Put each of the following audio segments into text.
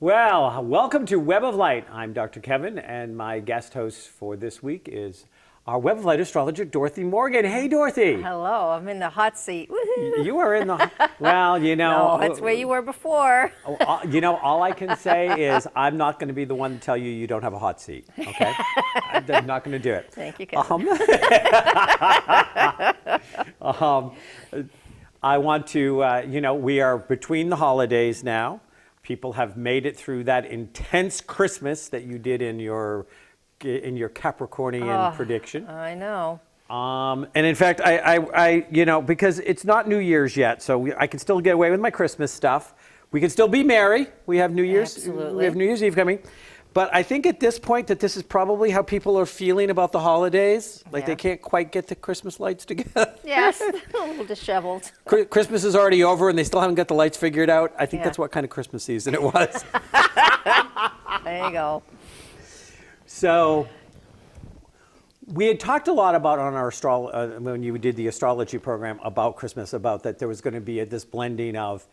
Well, welcome to Web of Light. I'm Dr. Kevin, and my guest host for this week is our Web of Light astrologer, Dorothy Morgan. Hey, Dorothy. Hello, I'm in the hot seat. Woohoo. You are in the, well, you know. No, that's where you were before. You know, all I can say is I'm not going to be the one to tell you you don't have a hot seat, okay? I'm not going to do it. Thank you, Kevin. I want to, you know, we are between the holidays now. People have made it through that intense Christmas that you did in your Capricornian prediction. I know. And in fact, I, you know, because it's not New Year's yet, so I can still get away with my Christmas stuff. We can still be merry. We have New Year's. Absolutely. We have New Year's Eve coming. But I think at this point that this is probably how people are feeling about the holidays. Like they can't quite get the Christmas lights together. Yes, a little disheveled. Christmas is already over and they still haven't got the lights figured out. I think that's what kind of Christmas season it was. There you go. So we had talked a lot about on our when you did the astrology program about Christmas, about that there was going to be this blending of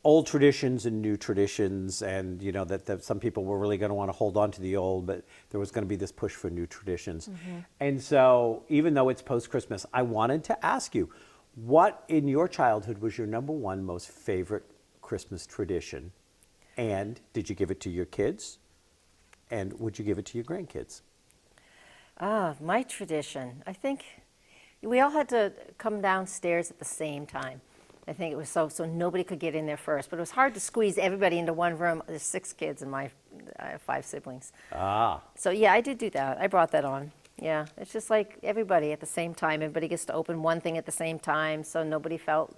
old traditions and new traditions, and you know that some people were really going to want to hold on to the old, but there was going to be this push for new traditions. And so even though it's post-Christmas, I wanted to ask you, what in your childhood was your number one most favorite Christmas tradition, and did you give it to your kids, and would you give it to your grandkids? My tradition. I think we all had to come downstairs at the same time. I think it was so nobody could get in there first, but it was hard to squeeze everybody into one room. There's 6 kids and I have 5 siblings. So yeah, I did do that. I brought that on. Yeah, it's just like everybody at the same time. Everybody gets to open one thing at the same time, so nobody felt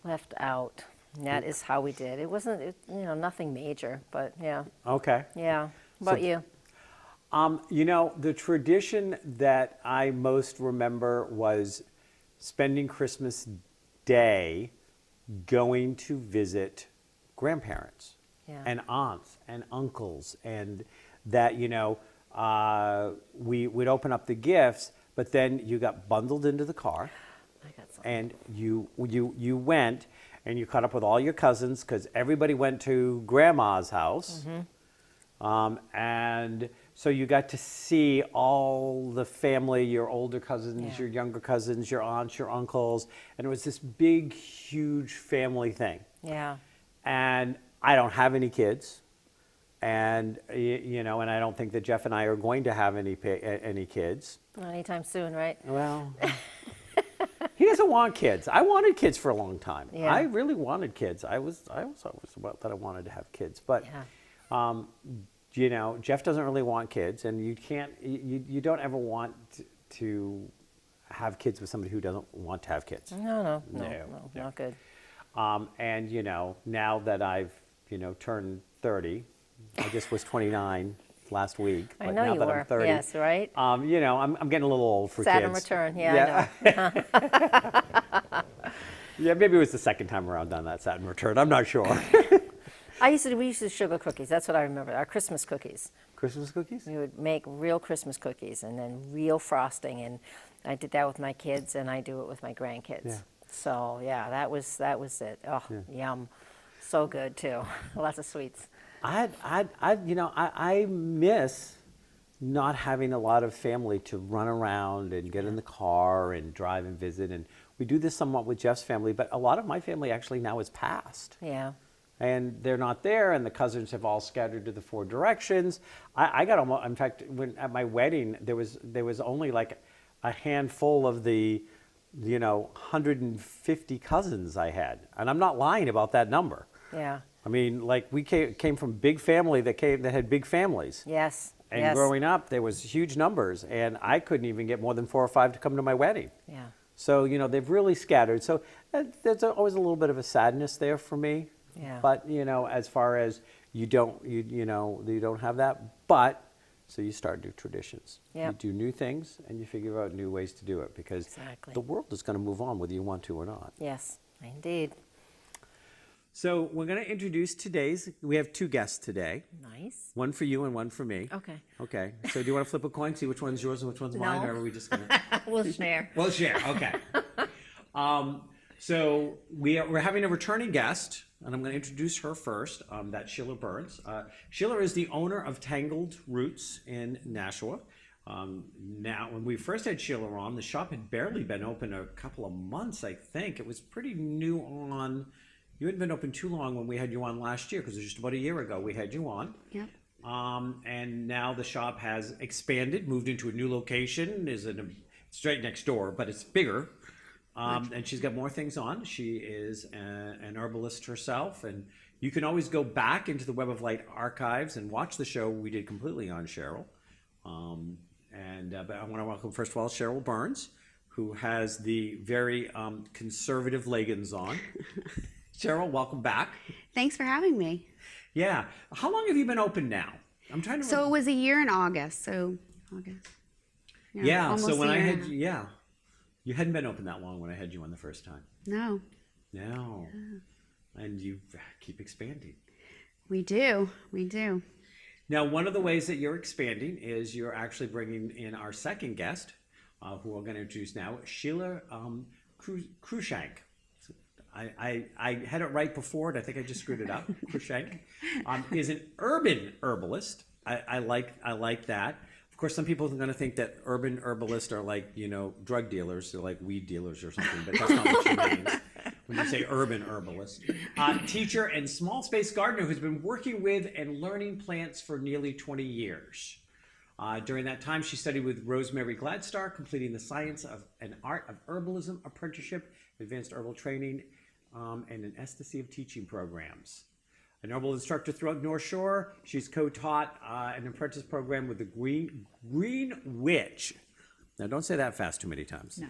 left out. And that is how we did. It wasn't, you know, nothing major, but yeah. Okay. Yeah. How about you? You know, the tradition that I most remember was spending Christmas Day going to visit grandparents and aunts and uncles, and that, you know, we would open up the gifts, but then you got bundled into the car and you went and you caught up with all your cousins because everybody went to grandma's house. And so you got to see all the family, your older cousins, your younger cousins, your aunts, your uncles, and it was this big, huge family thing. Yeah. And I don't have any kids, and you know, and I don't think that Jeff and I are going to have any kids. Not anytime soon, right? Well, he doesn't want kids. I wanted kids for a long time. Yeah. I really wanted kids. I was always about that I wanted to have kids, but. You know, Jeff doesn't really want kids, and you don't ever want to have kids with somebody who doesn't want to have kids. No, not good. And you know, now that I've, you know, turned 30, I just was 29 last week. But I know now you that were. I'm 30, yes, right? You know, I'm getting a little old for Saturn kids. return, yeah. I know. Yeah, maybe it was the second time around on that Saturn return. I'm not sure. We used to do sugar cookies. That's what I remember. Our Christmas cookies. Christmas cookies? We would make real Christmas cookies and then real frosting, and I did that with my kids, and I do it with my grandkids. Yeah. So yeah, that was it. Oh, yum, so good too. Lots of sweets. You know, I miss not having a lot of family to run around and get in the car and drive and visit, and we do this somewhat with Jeff's family, but a lot of my family actually now is passed. Yeah. And they're not there, and the cousins have all scattered to the 4 directions. I got almost, in fact, when at my wedding, there was only like a handful of the, you know, 150 cousins I had, and I'm not lying about that number. Yeah. I mean, like we came from big family that had big families. Yes. And growing up, there was huge numbers, and I couldn't even get more than 4 or 5 to come to my wedding. Yeah. So you know, they've really scattered. So there's always a little bit of a sadness there for me. Yeah. But you know, as far as you don't have that, but so you start new traditions. Yep. You do new things, and you figure out new ways to do it, because the world is going to move on whether you want to or not. Yes, indeed. So we're going to introduce we have 2 guests today. Nice. One for you and one for me. Okay. Okay. So do you want to flip a coin, see which one's yours and which one's mine, or are we just going to? We'll share. We'll share. Okay. So we're having a returning guest. and I'm going to introduce her first. That's Sheilagh Burns. Sheilagh is the owner of Tangled Roots in Nashua. Now, when we first had Sheilagh on, the shop had barely been open a couple of months, I think. It was pretty new on. You hadn't been open too long when we had you on last year, because it was just about a year ago we had you on. Yep. And now the shop has expanded, moved into a new location, it's right next door, but it's bigger. And she's got more things on. She is an herbalist herself, and you can always go back into the Web of Light archives and watch the show we did completely on Sheryl. But I want to welcome, first of all, Sheryl Burns, who has the very conservative leggings on. Sheryl, welcome back. Thanks for having me. Yeah. How long have you been open now? I'm trying to So it was a year in August. So August. Yeah. almost So when a I year had now. you, yeah, you hadn't been open that long when I had you on the first time. No, No. And you keep expanding. we do. We do. Now, one of the ways that you're expanding is you're actually bringing in our second guest, who we're going to introduce now, Sheilagh Cruickshank. I had it right before, and I think I just screwed it up. Cruickshank is an urban herbalist. I like that. Of course, some people are going to think that urban herbalists are like, drug dealers. They're like weed dealers or something, but that's not what she means when you say urban herbalist. Teacher and small space gardener who's been working with and learning plants for nearly 20 years. During that time, she studied with Rosemary Gladstar, completing the Science of an Art of Herbalism apprenticeship, advanced herbal training, and an ecstasy of teaching programs. An herbal instructor throughout North Shore, she's co-taught an apprentice program with the Green Witch. Now, don't say that fast too many times. No.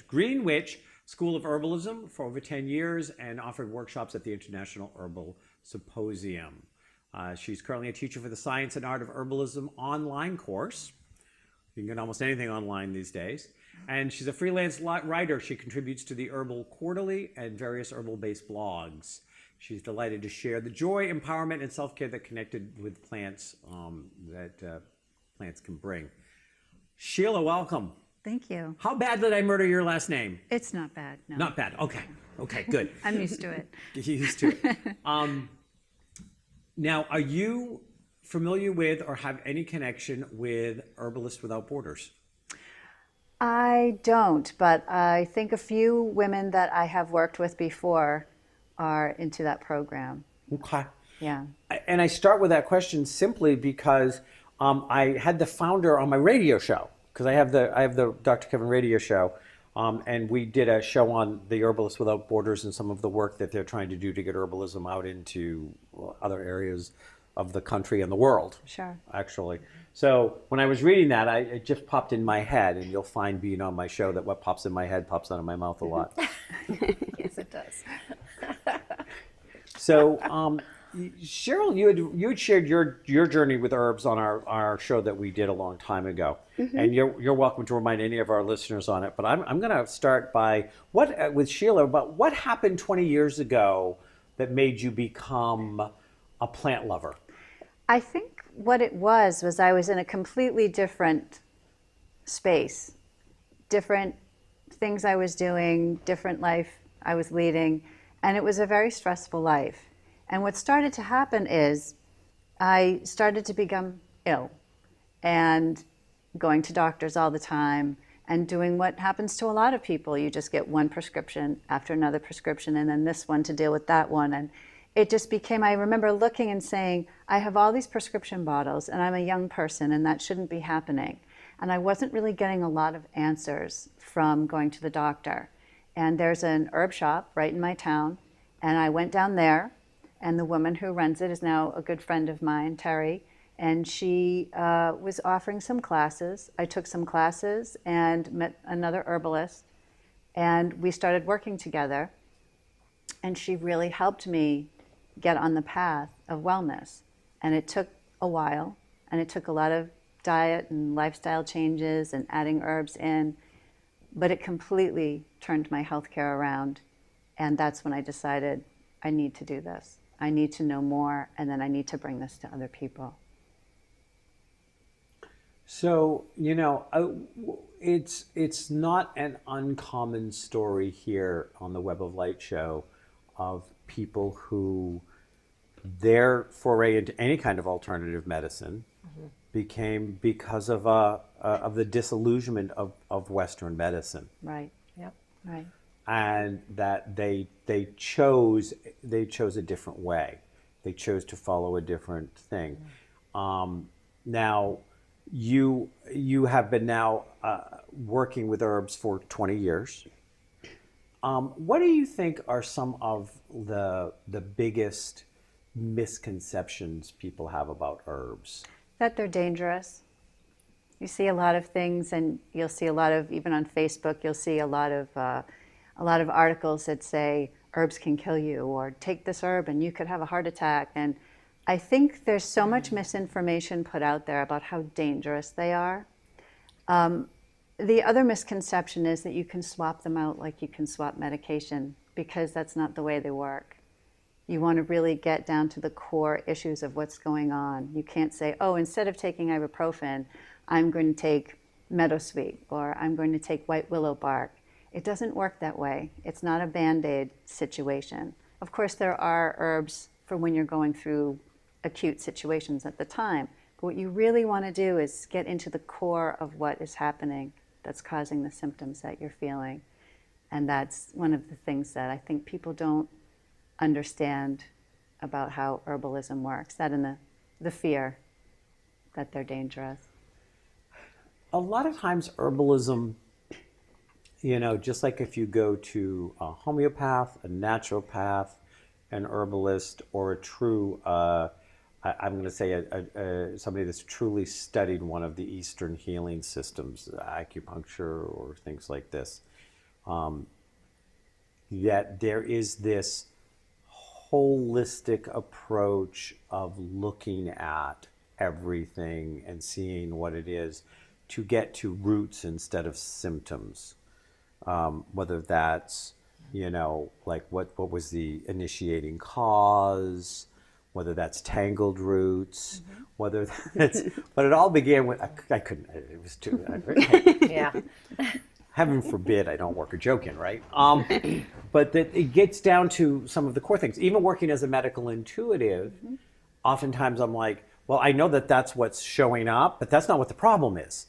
Green Witch School of Herbalism for over 10 years and offered workshops at the International Herbal Symposium. She's currently a teacher for the Science and Art of Herbalism online course. You can get almost anything online these days. And she's a freelance writer. She contributes to the Herbal Quarterly and various herbal-based blogs. She's delighted to share the joy, empowerment, and self-care that connected with plants plants can bring. Sheilagh, welcome. Thank you. How bad did I murder your last name? It's not bad, no. Not bad. Okay. Okay, good. I'm used to it. Get used to it. Now, are you familiar with or have any connection with Herbalists Without Borders? I don't, but I think a few women that I have worked with before are into that program. Okay. Yeah. And I start with that question simply because I had the founder on my radio show, because I have the Dr. Kevin radio show, and we did a show on the Herbalists Without Borders and some of the work that they're trying to do to get herbalism out into other areas of the country and the world. Sure. Actually. So when I was reading that, it just popped in my head, and you'll find being on my show that what pops in my head pops out of my mouth a lot. Yes, it does. So, Sheryl, you had shared your journey with herbs on our show that we did a long time ago, and you're welcome to remind any of our listeners on it. But I'm going to start by with Sheilagh about what happened 20 years ago that made you become a plant lover. I think what it was I was in a completely different space, different things I was doing, different life I was leading, and it was a very stressful life. And what started to happen is I started to become ill and going to doctors all the time and doing what happens to a lot of people. You just get one prescription after another prescription and then this one to deal with that one. And it just became, I remember looking and saying, I have all these prescription bottles and I'm a young person and that shouldn't be happening. And I wasn't really getting a lot of answers from going to the doctor. And there's an herb shop right in my town. And I went down there, and the woman who runs it is now a good friend of mine, Terry. And she was offering some classes. I took some classes and met another herbalist. And we started working together. And she really helped me get on the path of wellness. And it took a while, and it took a lot of diet and lifestyle changes and adding herbs in. But it completely turned my healthcare around. And that's when I decided I need to do this. I need to know more, and then I need to bring this to other people. So, it's not an uncommon story here on the Web of Light show of people who their foray into any kind of alternative medicine became because of the disillusionment of Western medicine, Right. Yep. Right. and that they chose a different way. They chose to follow a different thing. Now, you have been now working with herbs for 20 years. What do you think are some of the biggest misconceptions people have about herbs? That they're dangerous. You see a lot of things, and you'll see a lot of, even on Facebook, you'll see a lot of articles that say herbs can kill you, or take this herb and you could have a heart attack. And I think there's so much misinformation put out there about how dangerous they are. The other misconception is that you can swap them out like you can swap medication, because that's not the way they work. You want to really get down to the core issues of what's going on. You can't say, oh, instead of taking ibuprofen, I'm going to take meadowsweet, or I'm going to take white willow bark. It doesn't work that way. It's not a Band-Aid situation. Of course, there are herbs for when you're going through acute situations at the time. But what you really want to do is get into the core of what is happening that's causing the symptoms that you're feeling. And that's one of the things that I think people don't understand about how herbalism works, that and the fear that they're dangerous. A lot of times herbalism, just like if you go to a homeopath, a naturopath, an herbalist, or a true, I'm going to say somebody that's truly studied one of the Eastern healing systems, acupuncture or things like this, that there is this holistic approach of looking at everything and seeing what it is to get to roots instead of symptoms. Whether that's, like what was the initiating cause, whether that's tangled roots, whether that's, but it all began with, I couldn't, it was too, Yeah. heaven forbid I don't work a joke in, right? But that it gets down to some of the core things. Even working as a medical intuitive, oftentimes I'm like, well, I know that that's what's showing up, but that's not what the problem is.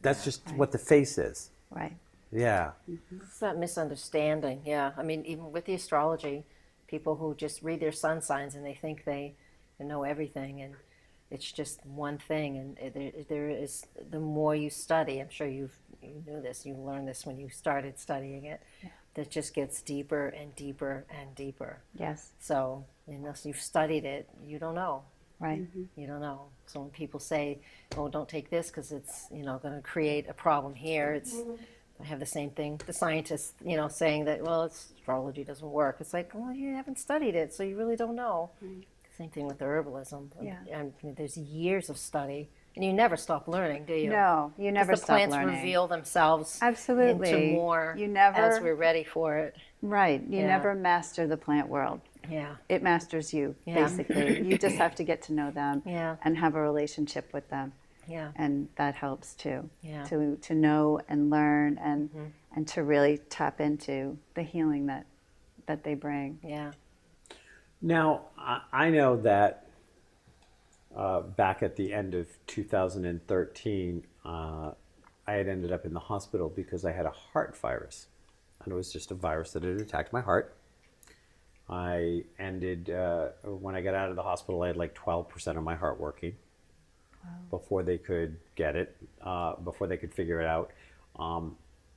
That's just what the face is. Right. Yeah. It's that misunderstanding, yeah. I mean, even with the astrology, people who just read their sun signs and they think they know everything, and it's just one thing. And there is, the more you study, I'm sure you knew this, you learned this when you started studying it, that just gets deeper and deeper and deeper. Yes. So unless you've studied it, you don't know. Right. You don't know. So when people say, "Oh, don't take this because it's going to create a problem here," I have the same thing. The scientists, saying that, well, astrology doesn't work. It's like, well, you haven't studied it, so you really don't know. Same thing with the herbalism. Yeah. And there's years of study, and you never stop learning, do you? No, you never 'Cause the stop plants learning. reveal themselves Absolutely. into more You never, as we're ready for it. right. You Yeah. never master the plant world. Yeah. It masters you, Yeah. basically. You just have to get to know them Yeah. and have a relationship with them. Yeah. And that helps too. Yeah. To know and learn and to really tap into the healing that they bring. Yeah. Now, I know that back at the end of 2013, I had ended up in the hospital because I had a heart virus. And it was just a virus that had attacked my heart. I ended, when I got out of the hospital, I had like 12% of my heart working before they could get it, before they could figure it out.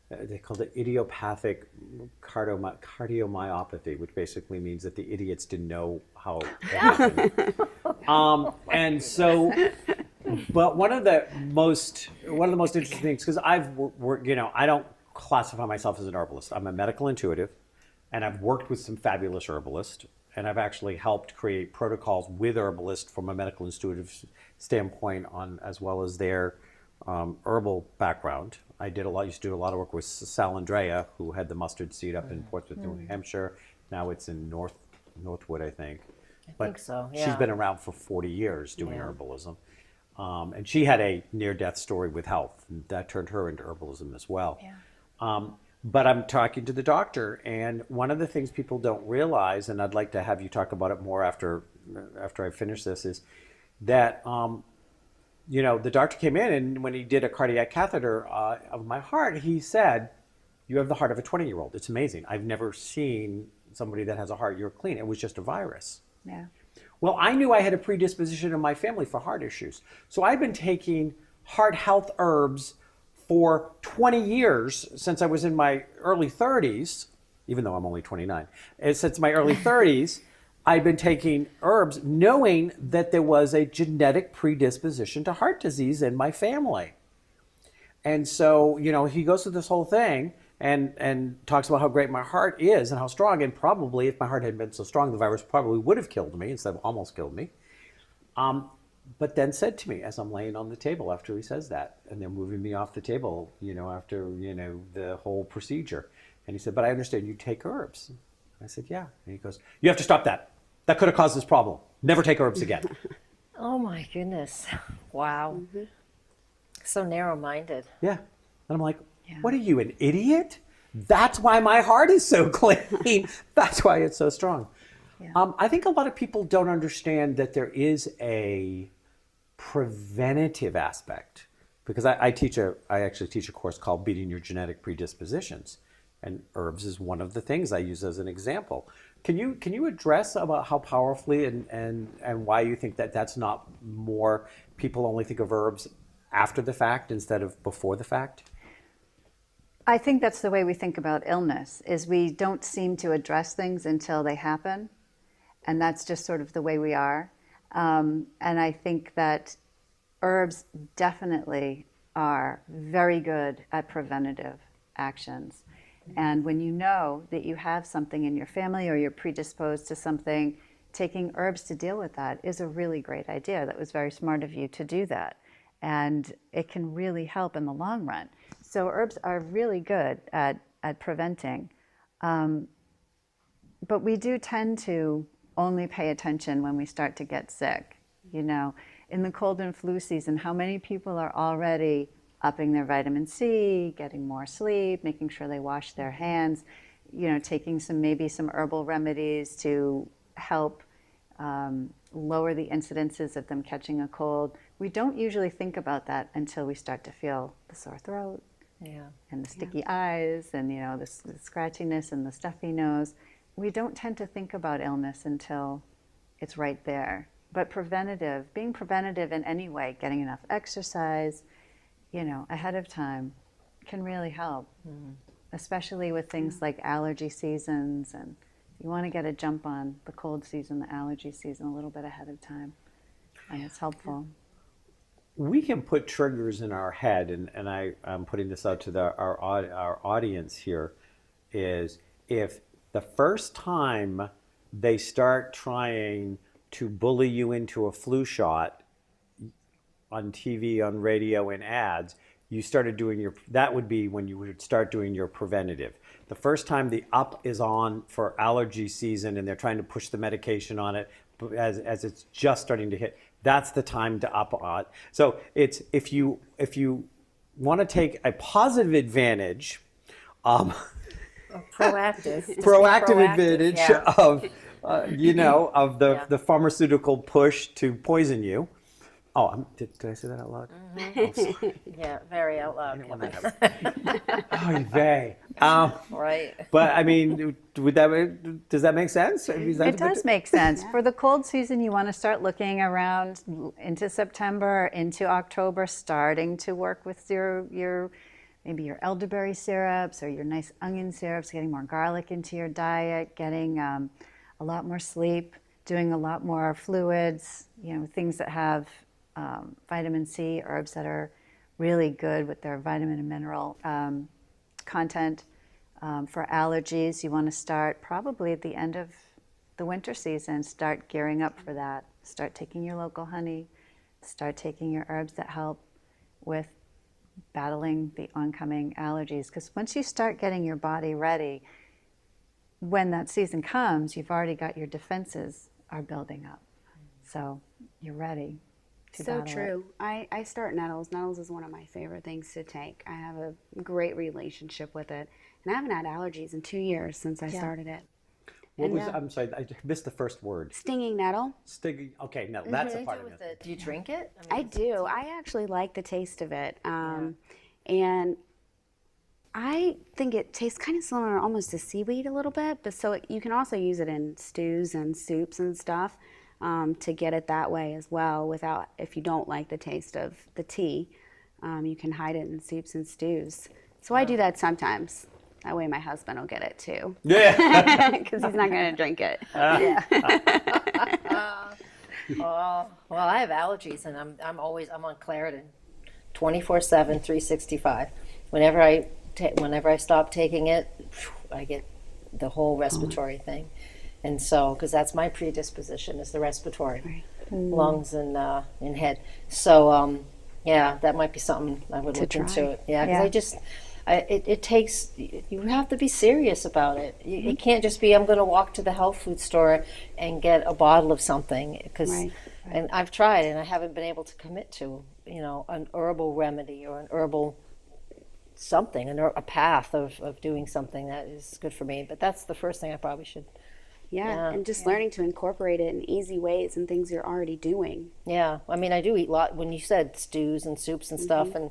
They called it idiopathic cardiomyopathy, which basically means that the idiots didn't know how it happened. And so, but one of the most interesting things, because I've worked, I don't classify myself as an herbalist. I'm a medical intuitive, and I've worked with some fabulous herbalists, and I've actually helped create protocols with herbalists from a medical intuitive standpoint, as well as their herbal background. I used to do a lot of work with Sal Andrea, who had the mustard seed up in Portsmouth, New Hampshire. Now it's in Northwood, I think. I think so, She's yeah. been around for 40 years doing Yeah. herbalism. And she had a near-death story with health, and that turned her into herbalism as well. Yeah. But I'm talking to the doctor, and one of the things people don't realize, and I'd like to have you talk about it more after I finish this, is that the doctor came in, and when he did a cardiac catheter of my heart, he said, "You have the heart of a 20-year-old. It's amazing. I've never seen somebody that has a heart. You're clean. It was just a virus." Yeah. Well, I knew I had a predisposition in my family for heart issues. So I've been taking heart health herbs for 20 years since I was in my early 30s, even though I'm only 29. And since my early 30s, I've been taking herbs knowing that there was a genetic predisposition to heart disease in my family. And so, he goes through this whole thing and talks about how great my heart is and how strong, and probably if my heart had been so strong, the virus probably would have killed me instead of almost killed me. But then said to me as I'm laying on the table after he says that, and they're moving me off the table, after, the whole procedure. And he said, "But I understand you take herbs." And I said, "Yeah." And he goes, "You have to stop that. That could have caused this problem. Never take herbs again." Oh my goodness. Wow. So narrow-minded. Yeah. And I'm like, "What are you, an idiot? That's why my heart is so clean. That's why it's so strong." Yeah. I think a lot of people don't understand that there is a preventative aspect, because I actually teach a course called Beating Your Genetic Predispositions, and herbs is one of the things I use as an example. Can you address about how powerfully and why you think that that's not more, people only think of herbs after the fact instead of before the fact? I think that's the way we think about illness, is we don't seem to address things until they happen. And that's just sort of the way we are. And I think that herbs definitely are very good at preventative actions. And when you know that you have something in your family or you're predisposed to something, taking herbs to deal with that is a really great idea. That was very smart of you to do that. And it can really help in the long run. So herbs are really good at preventing. But we do tend to only pay attention when we start to get sick. In the cold and flu season, how many people are already upping their vitamin C, getting more sleep, making sure they wash their hands, taking maybe some herbal remedies to help lower the incidences of them catching a cold. We don't usually think about that until we start to feel the sore throat, and the sticky eyes, and the scratchiness and the stuffy nose. We don't tend to think about illness until it's right there. But being preventative in any way, getting enough exercise, ahead of time, can really help, especially with things like allergy seasons. And you want to get a jump on the cold season, the allergy season, a little bit ahead of time. And it's helpful. We can put triggers in our head, and I'm putting this out to our audience here, is if the first time they start trying to bully you into a flu shot on TV, on radio, in ads, you started doing that would be when you would start doing your preventative. The first time the up is on for allergy season and they're trying to push the medication on it as it's just starting to hit, that's the time to up on. So it's, if you want to take a positive advantage, Proactive advantage of, of the pharmaceutical push to poison you. Oh, did I say that out loud? Mm-hmm. Yeah, very out loud. Oh, they. Right. But I mean, does that make sense? It does make sense. For the cold season, you want to start looking around into September, into October, starting to work with maybe your elderberry syrups or your nice onion syrups, getting more garlic into your diet, getting a lot more sleep, doing a lot more fluids, things that have vitamin C, herbs that are really good with their vitamin and mineral content. For allergies, you want to start probably at the end of the winter season, start gearing up for that. Start taking your local honey, start taking your herbs that help with battling the oncoming allergies. Because once you start getting your body ready, when that season comes, you've already got your defenses are building up. So you're ready. So battle it. true. I start nettles. Nettles is one of my favorite things to take. I have a great relationship with it. And I haven't had allergies in 2 years since I started it. What was, I'm sorry, I missed the first word. Stinging nettle. Stinging, okay, no, that's a What part do of you do it. with it? Do you drink it? I do. I actually like the taste of it. And I think it tastes kind of similar almost to seaweed a little bit, but you can also use it in stews and soups and stuff to get it that way as well without, if you don't like the taste of the tea, you can hide it in soups and stews. So I do that sometimes. That way my husband will get it too. Yeah. Because he's not going to drink it. Well, I have allergies, and I'm on Claritin, 24/7, 365. Whenever I stop taking it, I get the whole respiratory thing, and so because that's my predisposition is the respiratory, lungs and head. So yeah, that might be something I would look into it. Yeah, because it takes, you have to be serious about it. It can't just be, I'm going to walk to the health food store and get a bottle of something, because and I've tried and I haven't been able to commit to, an herbal remedy or an herbal something, a path of doing something that is good for me. But that's the first thing I probably should. And just learning to incorporate it in easy ways and things you're already doing. Yeah, I mean, I do eat a lot. When you said stews and soups and stuff, and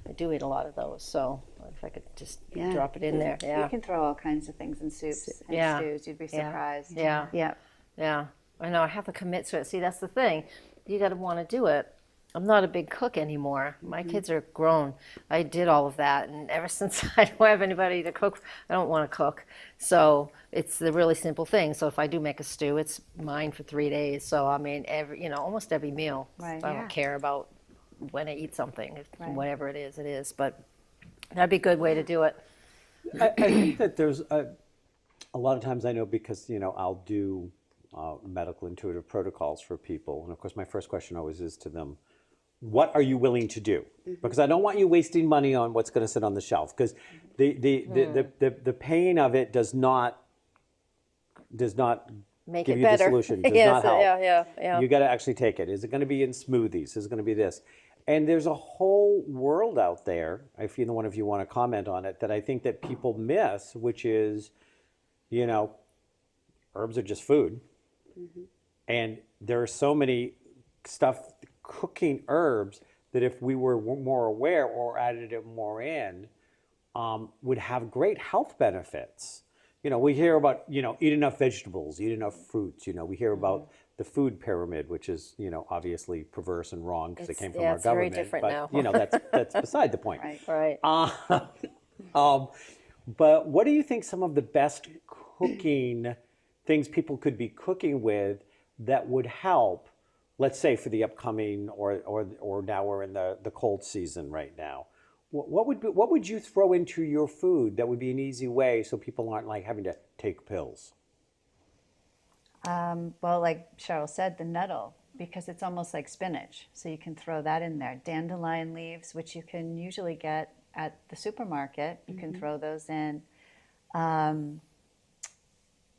I do eat a lot of those. So if I could just drop it in there, You can throw all kinds of things in soups and stews. You'd be surprised. Yeah. Yeah. I know. I have to commit to it. See, that's the thing. You got to want to do it. I'm not a big cook anymore. My kids are grown. I did all of that, and ever since I don't have anybody to cook, I don't want to cook. So it's the really simple thing. So if I do make a stew, it's mine for 3 days. So I mean, almost every meal. Right. I don't care about when I eat something, whatever it is. But that'd be a good way to do it. I think that there's a lot of times I know because, I'll do medical intuitive protocols for people. And of course, my first question always is to them, what are you willing to do? Because I don't want you wasting money on what's going to sit on the shelf, because the pain of it does not Make give it you better. the solution, does Yes, not help. yeah. You got to actually take it. Is it going to be in smoothies? Is it going to be this? And there's a whole world out there, if either one of you want to comment on it, that I think that people miss, which is, herbs are just food. And there are so many cooking herbs that if we were more aware or added it more in, would have great health benefits. We hear about, eat enough vegetables, eat enough fruits. We hear about the food pyramid, which is, obviously perverse and wrong because it came from our it's very government. different but, now. that's beside the point. Right. But what do you think some of the best cooking things people could be cooking with that would help, let's say for the upcoming, or now we're in the cold season right now? What would you throw into your food that would be an easy way so people aren't like having to take pills? Well, like Sheryl said, the nettle, because it's almost like spinach. So you can throw that in there. Dandelion leaves, which you can usually get at the supermarket, you can throw those in.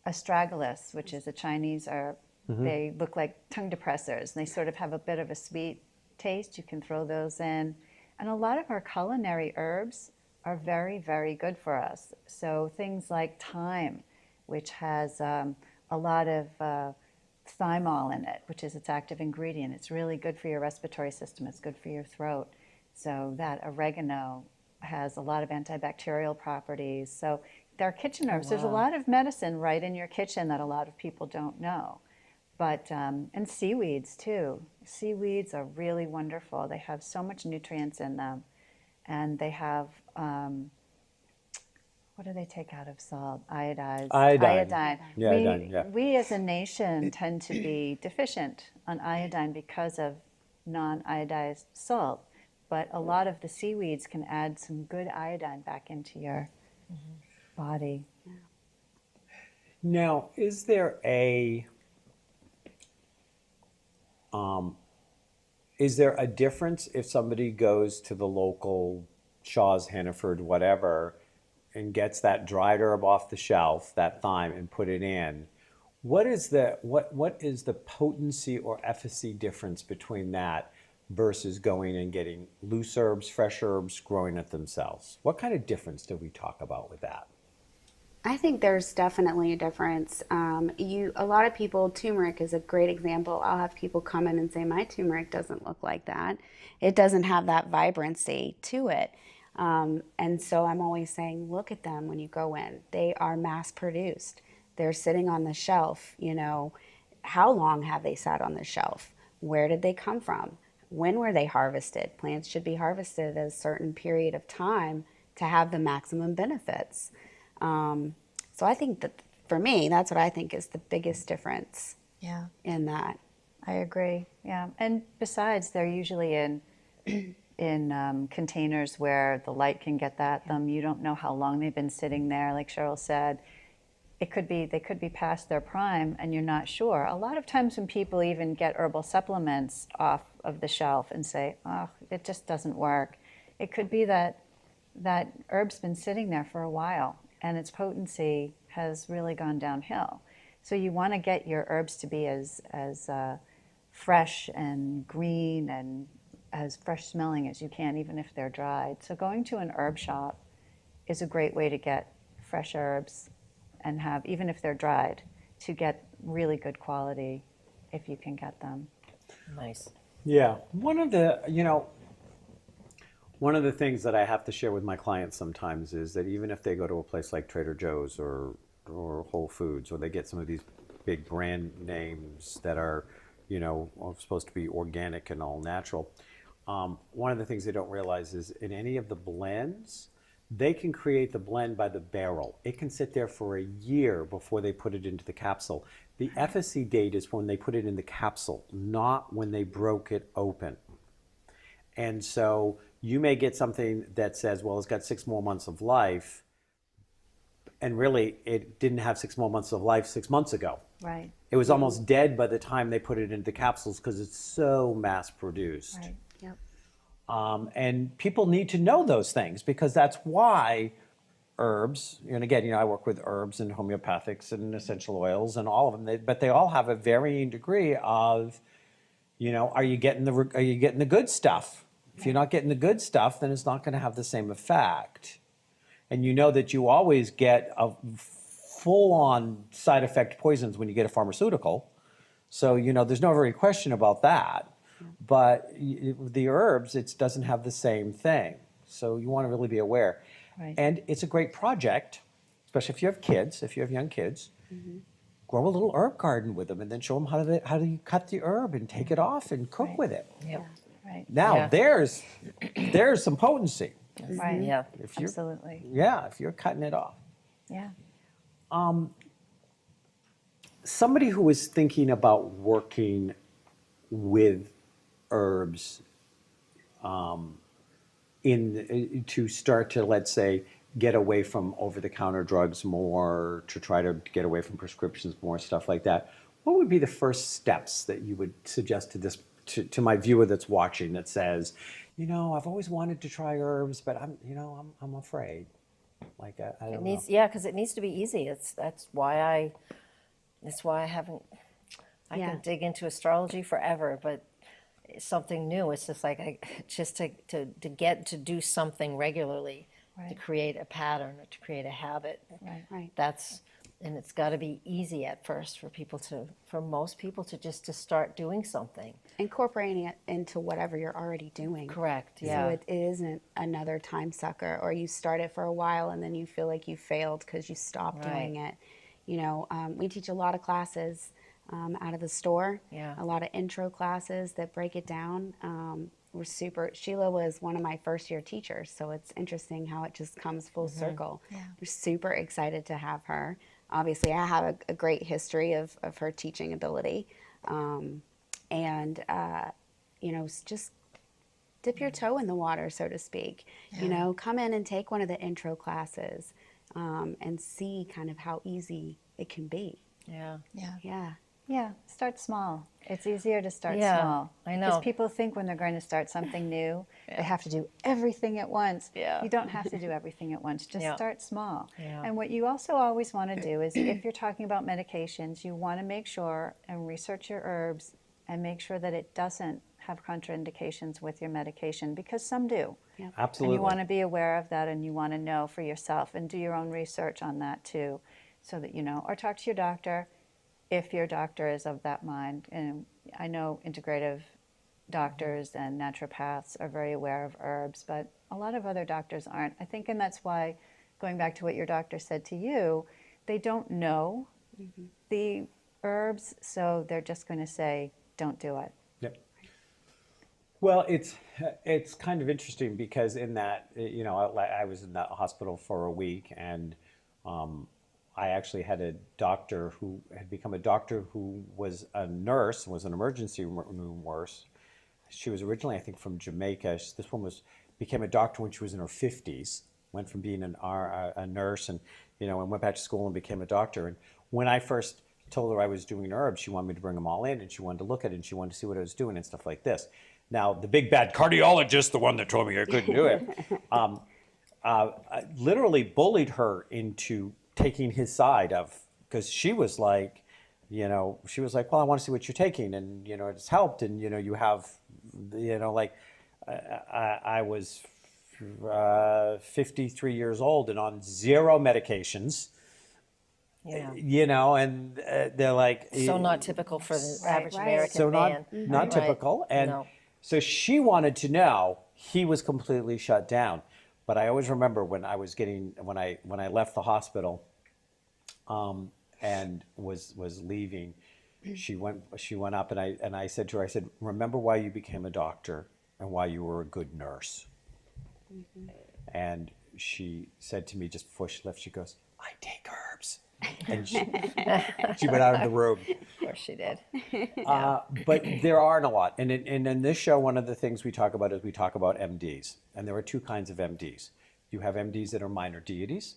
Astragalus, which is a Chinese herb. They look like tongue depressors, and they sort of have a bit of a sweet taste. You can throw those in. And a lot of our culinary herbs are very, very good for us. So things like thyme, which has a lot of thymol in it, which is its active ingredient. It's really good for your respiratory system. It's good for your throat. So that oregano has a lot of antibacterial properties. So they're kitchen herbs. There's a lot of medicine right in your kitchen that a lot of people don't know. But, and seaweeds too. Seaweeds are really wonderful. They have so much nutrients in them. And they have, what do they take out of salt? Iodine. Yeah, iodine, yeah. We as a nation tend to be deficient on iodine because of non-iodized salt. But a lot of the seaweeds can add some good iodine back into your body. Now, is there a difference if somebody goes to the local Shaw's, Hannaford, whatever, and gets that dried herb off the shelf, that thyme, and put it in? What is the potency or efficacy difference between that versus going and getting loose herbs, fresh herbs, growing it themselves? What kind of difference do we talk about with that? I think there's definitely a difference. A lot of people, turmeric is a great example. I'll have people come in and say, my turmeric doesn't look like that. It doesn't have that vibrancy to it. And so I'm always saying, look at them when you go in. They are mass produced. They're sitting on the shelf. How long have they sat on the shelf? Where did they come from? When were they harvested? Plants should be harvested at a certain period of time to have the maximum benefits. So I think that for me, that's what I think is the biggest difference in that. I agree. Yeah. And besides, they're usually in containers where the light can get at them. You don't know how long they've been sitting there. Like Sheryl said, they could be past their prime and you're not sure. A lot of times when people even get herbal supplements off of the shelf and say, oh, it just doesn't work, it could be that herb's been sitting there for a while and its potency has really gone downhill. So you want to get your herbs to be as fresh and green and as fresh smelling as you can, even if they're dried. So going to an herb shop is a great way to get fresh herbs and have, even if they're dried, to get really good quality if you can get them. Nice. Yeah. One of the things that I have to share with my clients sometimes is that even if they go to a place like Trader Joe's or Whole Foods, or they get some of these big brand names that are, supposed to be organic and all natural, one of the things they don't realize is in any of the blends, they can create the blend by the barrel. It can sit there for a year before they put it into the capsule. The FSC date is when they put it in the capsule, not when they broke it open. And so you may get something that says, well, it's got 6 more months of life, and really it didn't have 6 more months of life 6 months ago. Right. It was almost dead by the time they put it into the capsules because it's so mass produced. Right. Yep. And people need to know those things because that's why herbs, and again, I work with herbs and homeopathics and essential oils and all of them, but they all have a varying degree of, are you getting the good stuff? If you're not getting the good stuff, then it's not going to have the same effect. And that you always get a full-on side effect poisons when you get a pharmaceutical. So, there's no very question about that. But the herbs, it doesn't have the same thing. So you want to really be aware. Right. And it's a great project, especially if you have kids, if you have young kids. Mm-hmm. Grow a little herb garden with them and then show them how do you cut the herb and take it off and cook with it. Yep. Right. Now, there's some potency. Right. Yeah. If you're, Absolutely. Yeah, if you're cutting it off. Yeah. Somebody who is thinking about working with herbs to start to, let's say, get away from over-the-counter drugs more, to try to get away from prescriptions more, stuff like that, what would be the first steps that you would suggest to my viewer that's watching that says, I've always wanted to try herbs, but I'm afraid. Like I don't know. Because it needs to be easy. That's why I haven't. I can dig into astrology forever, but it's something new. It's just like to get to do something regularly, to create a pattern or to create a habit. Right. And it's got to be easy at first for most people to start doing something. Incorporating it into whatever you're already doing. Correct. Yeah. So it isn't another time sucker, or you start it for a while and then you feel like you failed because you stopped doing it. We teach a lot of classes out of the store. Yeah. A lot of intro classes that break it down. Sheilagh was one of my first year teachers, so it's interesting how it just comes full circle. Yeah. We're super excited to have her. Obviously, I have a great history of her teaching ability. Just dip your toe in the water, so to speak. Yeah. Come in and take one of the intro classes and see kind of how easy it can be. Yeah. Yeah. Yeah. Yeah. Start small. It's easier to start Yeah, small. I know. Because people think when they're going to start something new, they have to do everything at once. Yeah. You don't have to do everything at once. Just start small. Yeah. And what you also always want to do is if you're talking about medications, you want to make sure and research your herbs and make sure that it doesn't have contraindications with your medication, because some do. Absolutely. And you want to be aware of that, and you want to know for yourself and do your own research on that too, so that you know, or talk to your doctor if your doctor is of that mind. And I know integrative doctors and naturopaths are very aware of herbs, but a lot of other doctors aren't, I think. And that's why, going back to what your doctor said to you, they don't know the herbs, so they're just going to say, don't do it. Yep. Well, it's kind of interesting because in that, I was in that hospital for a week, and I actually had a doctor who had become a doctor who was a nurse, was an emergency room nurse. She was originally, I think, from Jamaica. This one became a doctor when she was in her 50s, went from being a nurse and went back to school and became a doctor. And when I first told her I was doing herbs, she wanted me to bring them all in, and she wanted to look at it, and she wanted to see what I was doing and stuff like this. Now, the big bad cardiologist, the one that told me I couldn't do it, literally bullied her into taking his side because she was like, well, I want to see what you're taking, and it's helped, and you have, I was 53 years old and on 0 medications. Yeah. And they're like, So not typical for the average right. American so man. not Right. typical. And No. so she wanted to know. He was completely shut down. But I always remember when I left the hospital, and was leaving, she went up, and I said to her, I said, remember why you became a doctor and why you were a good nurse. And she said to me just before she left, she goes, I take herbs. And she went out of the room. Of course she did. But there aren't a lot. And in this show, one of the things we talk about is we talk about MDs. And there are 2 kinds of MDs. You have MDs that are minor deities,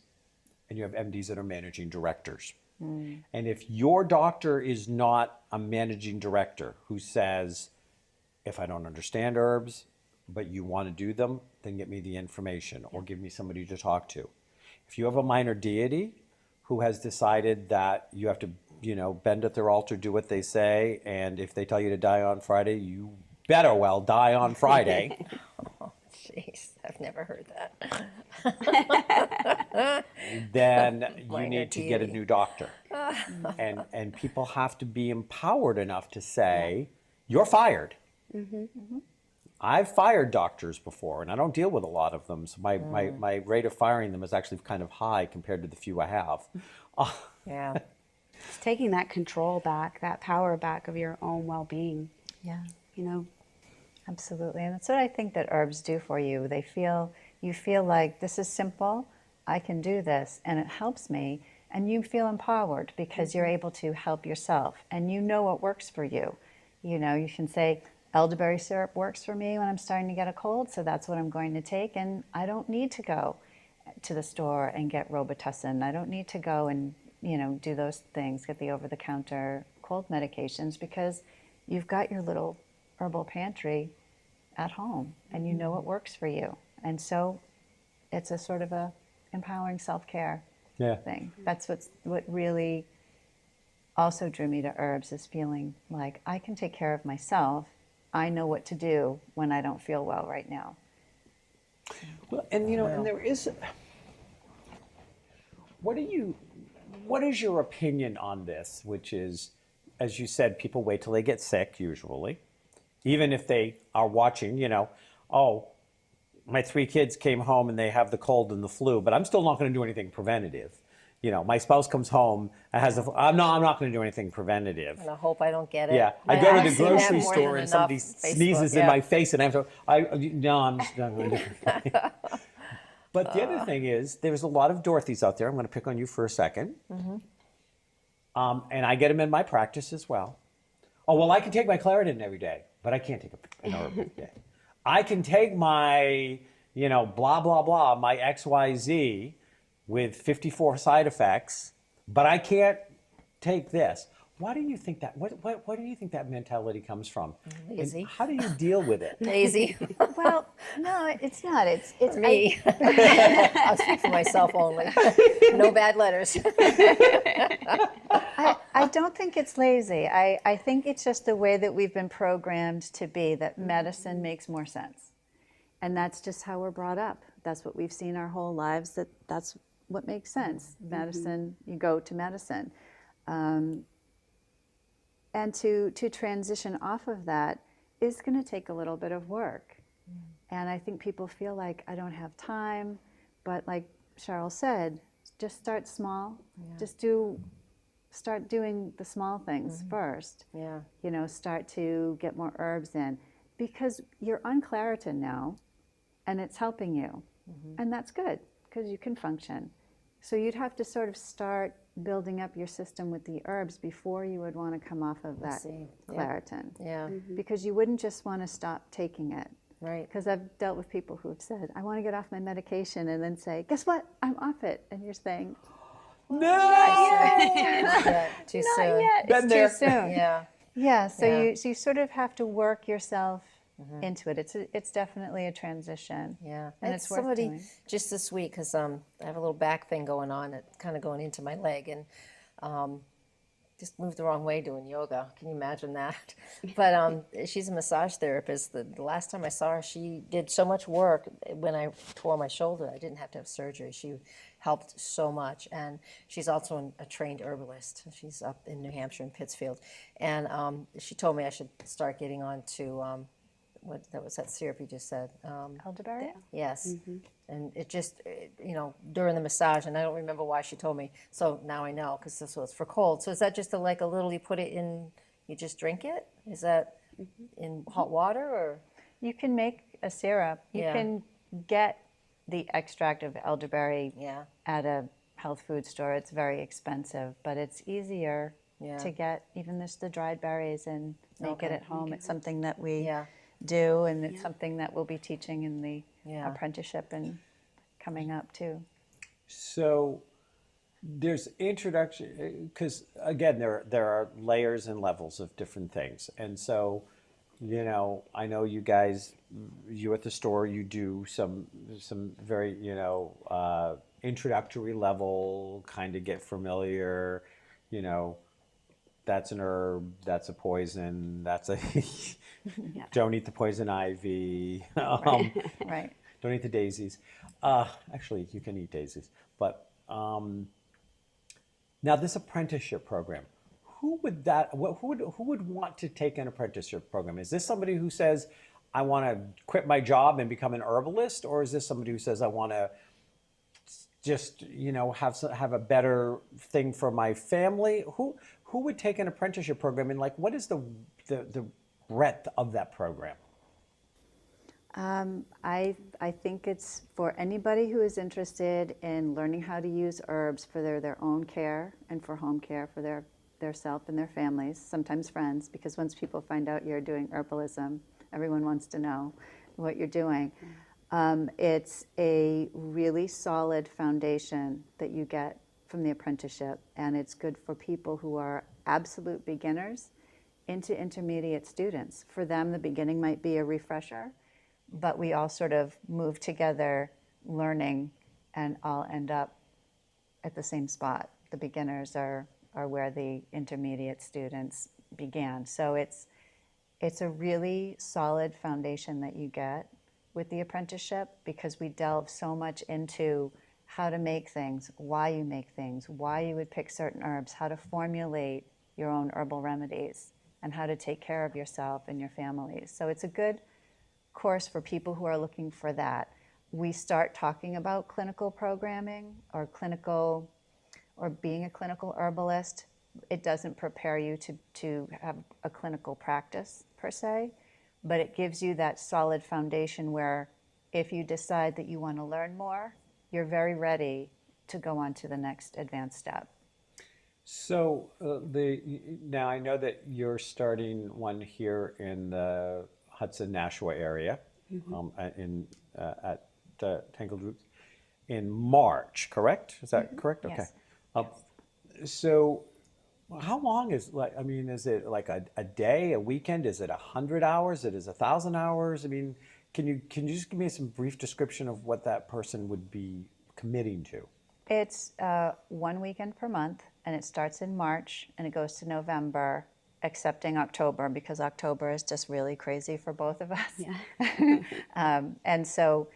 and you have MDs that are managing directors. And if your doctor is not a managing director who says, if I don't understand herbs, but you want to do them, then get me the information or give me somebody to talk to. If you have a minor deity who has decided that you have to, bend at their altar, do what they say, and if they tell you to die on Friday, you better well die on Friday. Oh, jeez, I've never heard that. Then you Minor need to get a deity. new doctor. And people have to be empowered enough to say, you're fired. I've fired doctors before, and I don't deal with a lot of them, so my rate of firing them is actually kind of high compared to the few I have. Yeah. It's taking that control back, that power back of your own well-being. Yeah. Absolutely. And that's what I think that herbs do for you. You feel like this is simple, I can do this, and it helps me, and you feel empowered because you're able to help yourself, and you know what works for you. You can say, elderberry syrup works for me when I'm starting to get a cold, so that's what I'm going to take, and I don't need to go to the store and get Robitussin. I don't need to go and do those things, get the over-the-counter cold medications, because you've got your little herbal pantry at home, and you know what works for you. And so it's a sort of a empowering self-care thing. That's what really also drew me to herbs, is feeling like I can take care of myself. I know what to do when I don't feel well right now. Well, and and there is. What is your opinion on this? Which is, as you said, people wait till they get sick usually, even if they are watching. Oh, my 3 kids came home and they have the cold and the flu, but I'm still not going to do anything preventative. My spouse comes home and has I'm not going to do anything preventative. And I hope I don't get it. Yeah, I go to the I've seen that grocery more store than and somebody enough. sneezes Facebook, in my face, and I have to. No, I'm just not going to do it. But the other thing is, there's a lot of Dorothys out there. I'm going to pick on you for a second. And I get them in my practice as well. Oh, well, I can take my Claritin every day, but I can't take an herb every day. I can take my, blah, blah, blah, my XYZ with 54 side effects, but I can't take this. Why do you think that? What do you think that mentality comes from? And Lazy. how do you deal with it? Lazy. Well, no, it's not. It's Me. I'll speak for myself only. No bad letters. I don't think it's lazy. I think it's just the way that we've been programmed to be, that medicine makes more sense. And that's just how we're brought up. That's what we've seen our whole lives, that's what makes sense. Medicine, you go to medicine. And to transition off of that is going to take a little bit of work. And I think people feel like, I don't have time. But like Sheryl said, just start small. Just start doing the small things first. Yeah. You know, start to get more herbs in. Because you're on Claritin now, and it's helping you. And that's good, because you can function. So you'd have to sort of start building up your system with the herbs before you would want to come off of that see. Yeah. Claritin. Yeah. Because you wouldn't just want to stop taking it. Right. Because I've dealt with people who have said, I want to get off my medication, and then say, guess what? I'm off it. And you're saying, No. Yeah. Too not soon. yet. Been It's there. too soon. Yeah. Yeah, so Yeah. you sort of have to work yourself into it. It's definitely a transition. Yeah, And I it's had worth somebody doing. just this week because I have a little back thing going on, that's kind of going into my leg, and just moved the wrong way doing yoga. Can you imagine that? But she's a massage therapist. The last time I saw her, she did so much work when I tore my shoulder. I didn't have to have surgery. She helped so much, and she's also a trained herbalist. She's up in New Hampshire in Pittsfield, and she told me I should start getting on to what was that syrup you just said? Elderberry? Yes. And it just, during the massage, and I don't remember why she told me, so now I know, because this was for cold. So is that just like a little, you put it in, you just drink it? Is that in hot water, or? You can make a syrup. You Yeah. can get the extract of elderberry Yeah. at a health food store. It's very expensive, but it's easier Yeah. to get even just the dried berries and make it Okay. at home. It's something that we Yeah. do, and it's something that we'll be teaching in the Yeah. apprenticeship and coming up too. So there's introduction, because again, there are layers and levels of different things. And so, I know you guys, you at the store, you do some very, introductory level, kind of get familiar, that's an herb, that's a poison, that's a, don't eat the poison ivy. Right. Don't eat the daisies. Actually, you can eat daisies. But now this apprenticeship program, who would want to take an apprenticeship program? Is this somebody who says, I want to quit my job and become an herbalist, or is this somebody who says, I want to just have a better thing for my family? Who would take an apprenticeship program, and what is the breadth of that program? I think it's for anybody who is interested in learning how to use herbs for their own care and for home care for their self and their families, sometimes friends, because once people find out you're doing herbalism, everyone wants to know what you're doing. It's a really solid foundation that you get from the apprenticeship, and it's good for people who are absolute beginners into intermediate students. For them, the beginning might be a refresher, but we all sort of move together learning and all end up at the same spot. The beginners are where the intermediate students began. So it's a really solid foundation that you get with the apprenticeship, because we delve so much into how to make things, why you make things, why you would pick certain herbs, how to formulate your own herbal remedies, and how to take care of yourself and your families. So it's a good course for people who are looking for that. We start talking about clinical programming or being a clinical herbalist. It doesn't prepare you to have a clinical practice per se, but it gives you that solid foundation where if you decide that you want to learn more, you're very ready to go on to the next advanced step. So now I know that you're starting one here in the Hudson Nashua area, at Tangled Roots in March, correct? Is that correct? Okay. Yes. So Well, how long is is it like a day, a weekend? Is it 100 hours? It is 1,000 hours? I mean, can you just give me some brief description of what that person would be committing to? It's 1 weekend per month, and it starts in March and it goes to November, excepting October, because October is just really crazy for both of us. Yeah. And so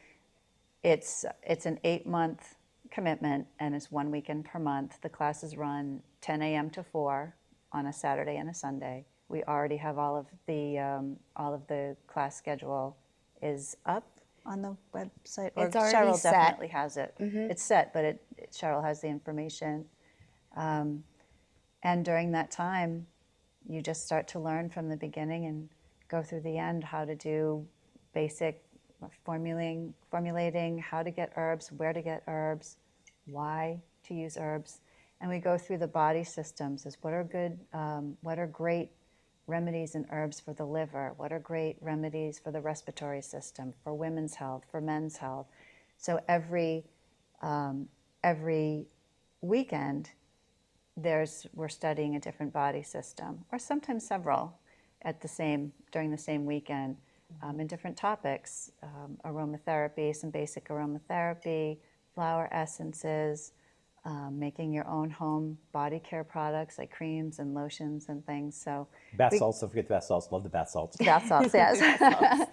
it's an 8-month commitment, and it's 1 weekend per month. The classes run 10 a.m. to 4 on a Saturday and a Sunday. We already have all of the class schedule is up on the website. It's already Sheryl set. definitely has it. It's set, but Sheryl has the information. And during that time, you just start to learn from the beginning and go through the end how to do basic formulating, how to get herbs, where to get herbs, why to use herbs. And we go through the body systems as what are great remedies and herbs for the liver, what are great remedies for the respiratory system, for women's health, for men's health. So every weekend, we're studying a different body system, or sometimes several during the same weekend, in different topics, aromatherapy, some basic aromatherapy, flower essences, making your own home body care products like creams and lotions and things. So Bath salts, don't forget the bath salts. Love the bath salts. bath salts, yes. Love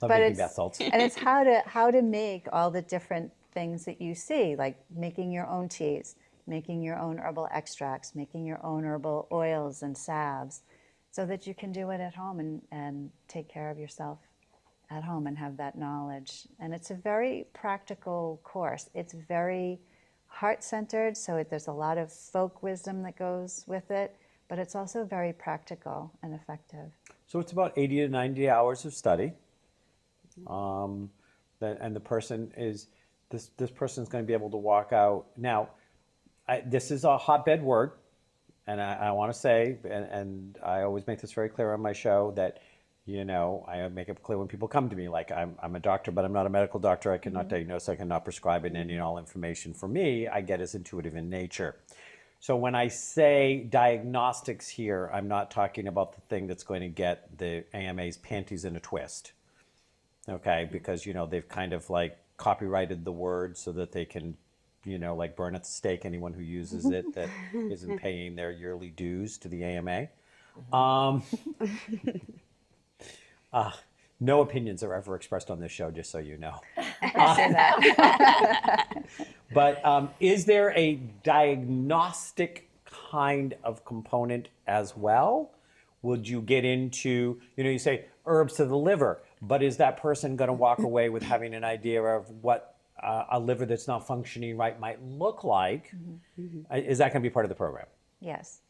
But making bath salts. and it's how to make all the different things that you see, like making your own teas, making your own herbal extracts, making your own herbal oils and salves, so that you can do it at home and take care of yourself at home and have that knowledge. And it's a very practical course. It's very heart-centered, so there's a lot of folk wisdom that goes with it, but it's also very practical and effective. So it's about 80 to 90 hours of study. And the person is, this person's going to be able to walk out. Now, this is a hotbed word, and I want to say, and I always make this very clear on my show, that, I make it clear when people come to me, like I'm a doctor, but I'm not a medical doctor. I cannot diagnose, I cannot prescribe it, and all information for me, I get is intuitive in nature. So when I say diagnostics here, I'm not talking about the thing that's going to get the AMA's panties in a twist, okay? Because, they've kind of like copyrighted the word so that they can, like burn at the stake anyone who uses it that isn't paying their yearly dues to the AMA. No opinions are ever expressed on this show, just so you know. But is there a diagnostic kind of component as well? Would you get into, you say herbs to the liver, but is that person going to walk away with having an idea of what a liver that's not functioning right might look like? Is that going to be part of the program? Yes.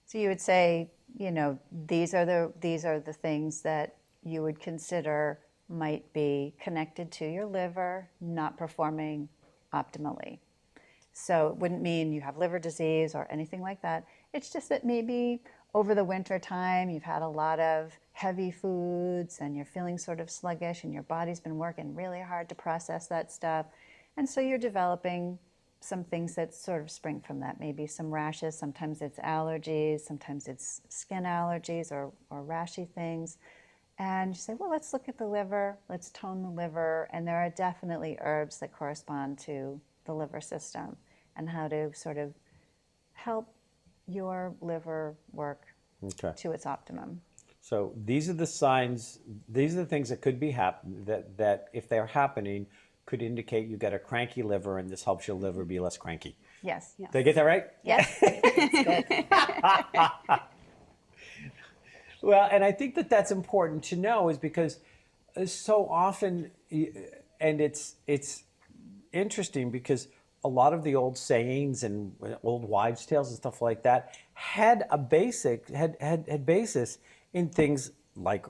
So you would say, these are the things that you would consider might be connected to your liver not performing optimally. So it wouldn't mean you have liver disease or anything like that. It's just that maybe over the winter time you've had a lot of heavy foods and you're feeling sort of sluggish and your body's been working really hard to process that stuff. And so you're developing some things that sort of spring from that. Maybe some rashes, sometimes it's allergies, sometimes it's skin allergies or rashy things. And you say, well, let's look at the liver, let's tone the liver, and there are definitely herbs that correspond to the liver system and how to sort of help your liver work to its optimum. So these are the signs, these are the things that could be that if they're happening, could indicate you got a cranky liver, and this helps your liver be less cranky. Yes. Did I get that right? Yes. That's good. Well, and I think that's important to know, is because so often, and it's interesting because a lot of the old sayings and old wives' tales and stuff like that had a had basis in things like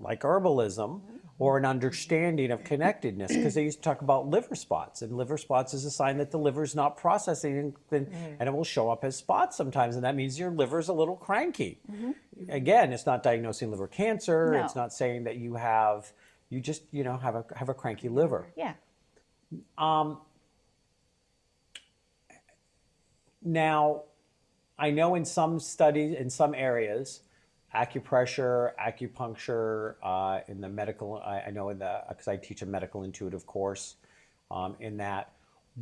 herbalism or an understanding of connectedness, because they used to talk about liver spots, and liver spots is a sign that the liver's not processing, and it will show up as spots sometimes, and that means your liver's a little cranky. Again, it's not diagnosing liver cancer. No. It's not saying that you just have a cranky liver. Yeah. Now, I know in some studies, in some areas, acupressure, acupuncture, in the medical, I know in the, because I teach a medical intuitive course, in that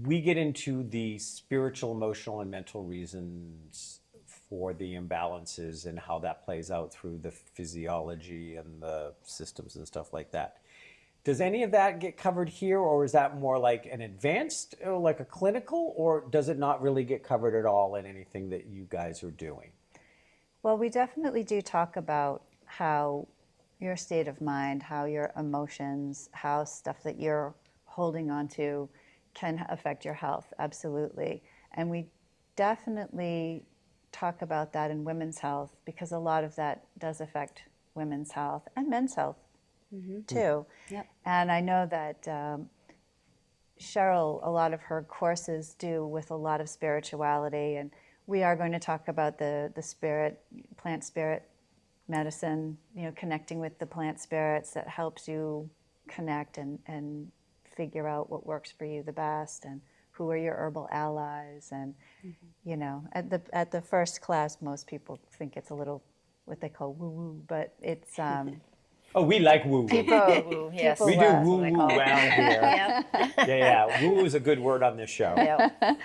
we get into the spiritual, emotional, and mental reasons for the imbalances and how that plays out through the physiology and the systems and stuff like that. Does any of that get covered here, or is that more like an advanced, or like a clinical, or does it not really get covered at all in anything that you guys are doing? Well, we definitely do talk about how your state of mind, how your emotions, how stuff that you're holding on to can affect your health, absolutely. And we definitely talk about that in women's health because a lot of that does affect women's health and men's health too. Yep. And I know that Sheryl, a lot of her courses do with a lot of spirituality, and we are going to talk about the spirit, plant spirit medicine, you know, connecting with the plant spirits that helps you connect and figure out what works for you the best and who are your herbal allies. And you know, at the first class, most people think it's a little what they call woo-woo, but it's Oh, we like woo-woo. Woo, yes. We do That's what woo-woo I call it. around here. Yep. Yeah. Woo is a good word on this show. Yep.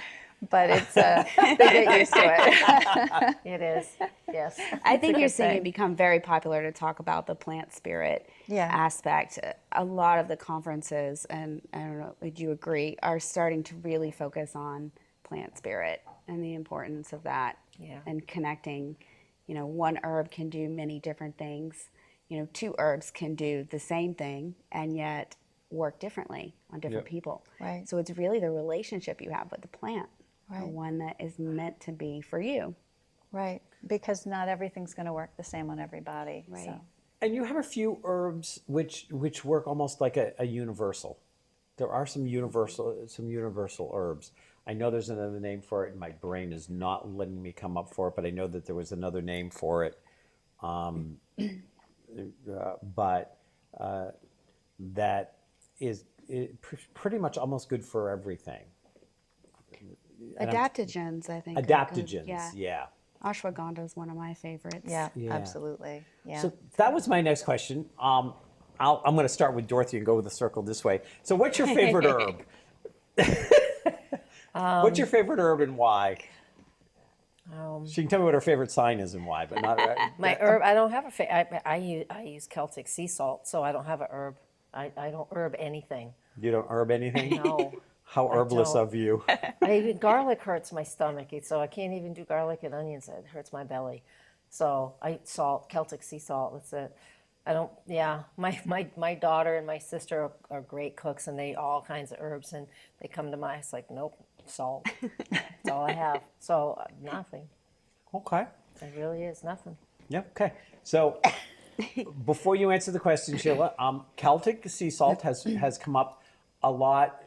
but it's they get used to it. It is. Yes. I think a you're good seeing it thing. become very popular to talk about the plant spirit Yeah. aspect. A lot of the conferences, and I don't know, would you agree, are starting to really focus on plant spirit and the importance of that Yeah. and connecting. You know, one herb can do many different things. You know, two herbs can do the same thing and yet work differently on different Yep. people. Right. So it's really the relationship you have with the plant, the Right. one that is meant to be for you. Right, because not everything's going to work the same on everybody. Right. So. And you have a few herbs which work almost like a universal. There are some universal herbs. I know there's another name for it, and my brain is not letting me come up for it. But I know that there was another name for it. But that is pretty much almost good for everything. And Adaptogens, I think. are good. Adaptogens, yeah. Ashwagandha is one of my favorites. Yeah, Yeah. absolutely. Yeah. So that was my next question. I'm going to start with Dorothy and go with the circle this way. So what's your favorite herb? What's your favorite herb and why? She can tell me what her favorite sign is and why, but not My herb, I don't have a favorite. I use Celtic sea salt, so I don't have a herb. I don't herb anything. You don't herb anything? No. How herbless don't. of you. Even garlic hurts my stomach, so I can't even do garlic and onions. It hurts my belly. So I eat salt, Celtic sea salt. That's it. I don't. Yeah, my daughter and my sister are great cooks, and they eat all kinds of herbs. And they come to my. It's like nope, salt. That's all I have. So nothing. Okay. It really is nothing. Yeah, okay. So before you answer the question, Sheilagh, Celtic sea salt has come up a lot